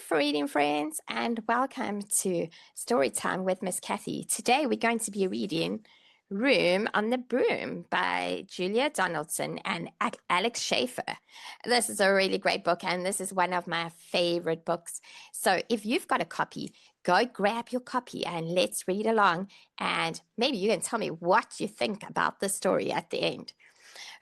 for reading, friends, and welcome to Storytime with Miss Kathy. Today we're going to be reading Room on the Broom by Julia Donaldson and Alex Schefler. This is a really great book, and this is one of my favorite books. So if you've got a copy, go grab your copy and let's read along, and maybe you can tell me what you think about the story at the end.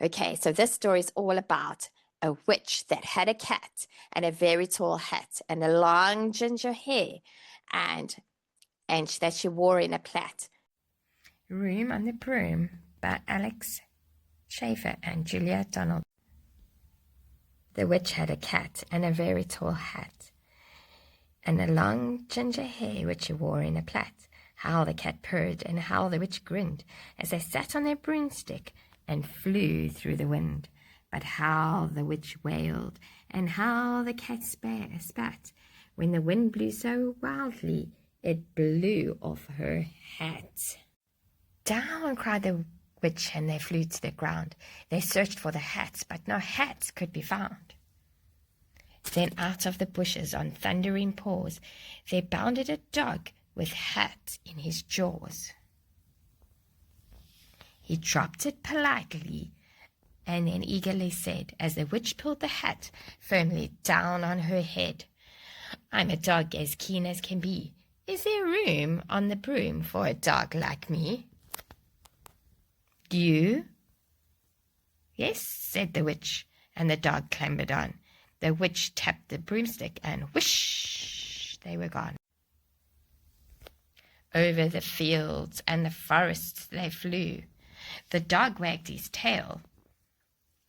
Okay, so this story is all about a witch that had a cat and a very tall hat and a long ginger hair and that she wore in a plait. Room on the Broom by Alex Schefler and Julia Donaldson. The witch had a cat and a very tall hat and a long ginger hair which she wore in a plait. How the cat purred and how the witch grinned as they sat on their broomstick and flew through the wind. But how the witch wailed, and how the cat spat, when the wind blew so wildly it blew off her hat. Down, cried the witch, and they flew to the ground. They searched for the hats, but no hats could be found. Then out of the bushes on thundering paws there bounded a dog with hat in his jaws. He dropped it politely, and then eagerly said, as the witch pulled the hat firmly down on her head, "I'm a dog as keen as can be. Is there room on the broom for a dog like me?" "You?" "Yes," said the witch, and the dog clambered on. The witch tapped the broomstick, and whoosh, they were gone. Over the fields and the forests they flew. The dog wagged his tail,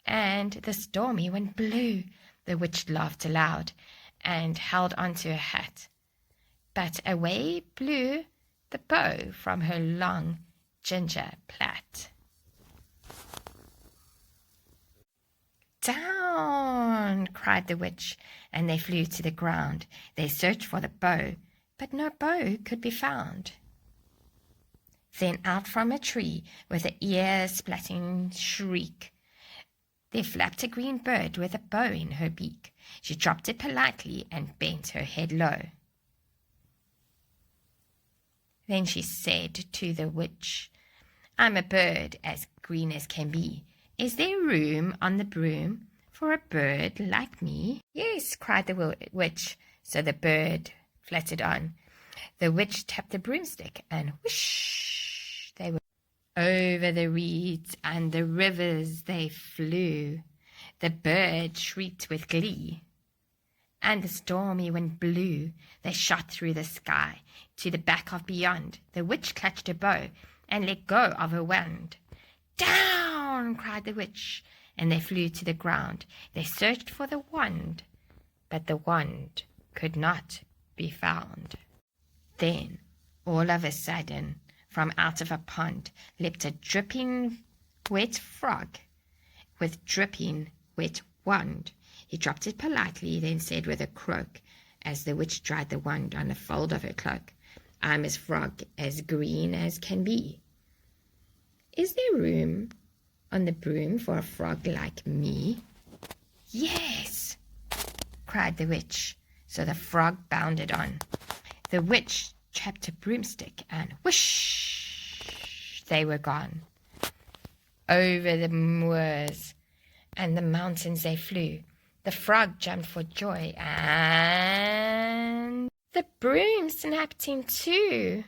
and the stormy wind blew. The witch laughed aloud and held on to her hat, but away blew the bow from her long ginger plait. "Down!" cried the witch, and they flew to the ground. They searched for the bow, but no bow could be found. Then out from a tree, with an ear-splitting shriek, there flapped a green bird with a bow in her beak. She dropped it politely and bent her head low. Then she said to the witch, "I'm a bird as green as can be. Is there room on the broom for a bird like me?" "Yes," cried the witch. So the bird fluttered on. The witch tapped the broomstick, and whoosh, they were over the reeds and the rivers they flew. The bird shrieked with glee, and the stormy wind blew. They shot through the sky to the back of beyond. The witch clutched her bow and let go of her wand. "Down!" cried the witch, and they flew to the ground. They searched for the wand, but the wand could not be found. Then, all of a sudden, from out of a pond leapt a dripping wet frog with dripping wet wand. He dropped it politely, then said with a croak, as the witch dried the wand on a fold of her cloak, "I'm a frog as green as can be. Is there room on the broom for a frog like me?" "Yes," cried the witch. So the frog bounded on. The witch tapped a broomstick, and whoosh, they were gone. Over the moors and the mountains they flew. The frog jumped for joy, and the broom snapped in two.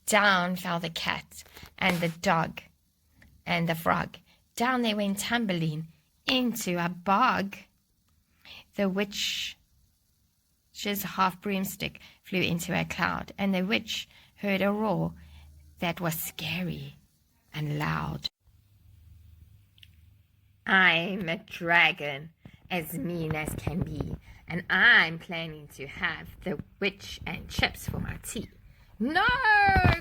Down fell the cat and the dog and the frog. Down they went tumbling into a bog. The witch's half broomstick flew into a cloud, and the witch heard a roar that was scary and loud. "I'm a dragon as mean as can be, and I'm planning to have the witch and chips for my tea." "No!"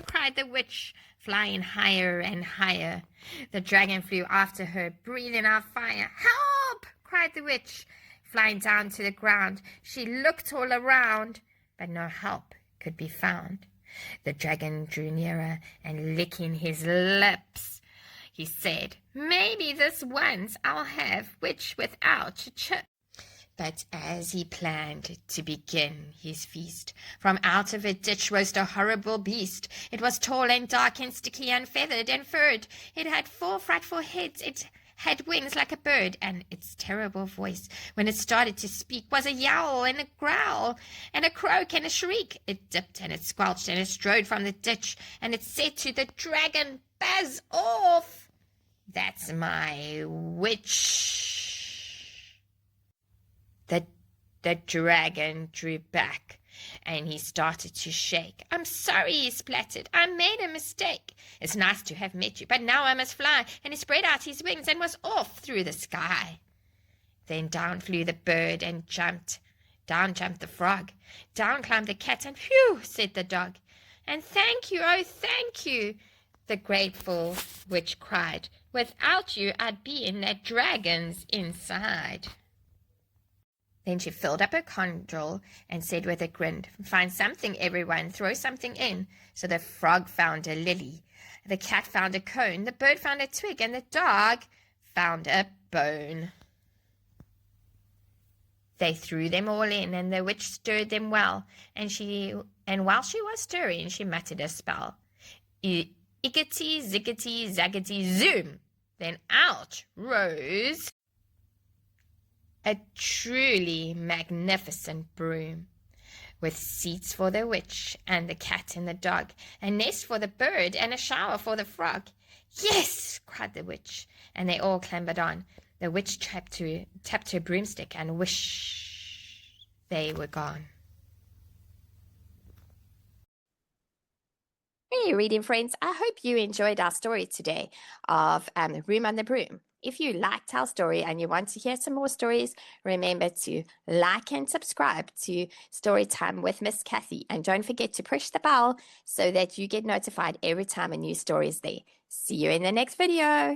cried the witch, flying higher and higher. The dragon flew after her, breathing out fire. "Help!" cried the witch, flying down to the ground. She looked all around, but no help could be found. The dragon drew nearer, and licking his lips, he said, "Maybe this once I'll have witch without a chip." But as he planned to begin his feast, from out of a ditch rose a horrible beast. It was tall and dark and sticky and feathered and furred. It had 4 frightful heads. It had wings like a bird, and its terrible voice, when it started to speak, was a yowl and a growl and a croak and a shriek. It dipped and it squelched and it strode from the ditch, and it said to the dragon, "Buzz off! That's my witch." The dragon drew back, and he started to shake. "I'm sorry," he splattered. "I made a mistake. It's nice to have met you, but now I must fly." And he spread out his wings and was off through the sky. Then down flew the bird and jumped. Down jumped the frog. Down climbed the cat, and "Phew," said the dog. "And thank you, oh, thank you," the grateful witch cried. "Without you, I'd be in that dragon's inside." Then she filled up her condrel and said with a grin, "Find something, everyone, throw something in." So the frog found a lily, the cat found a cone, the bird found a twig, and the dog found a bone. They threw them all in, and the witch stirred them well, and while she was stirring, she muttered a spell. Ickety, zickety, zaggety, zoom! Then out rose a truly magnificent broom, with seats for the witch and the cat and the dog, a nest for the bird and a shower for the frog. "Yes!" cried the witch, and they all clambered on. The witch tapped her broomstick, and whoosh, they were gone. Hey, reading friends, I hope you enjoyed our story today of Room on the Broom. If you liked our story and you want to hear some more stories, remember to like and subscribe to Storytime with Miss Kathy. And don't forget to push the bell so that you get notified every time a new story is there. See you in the next video.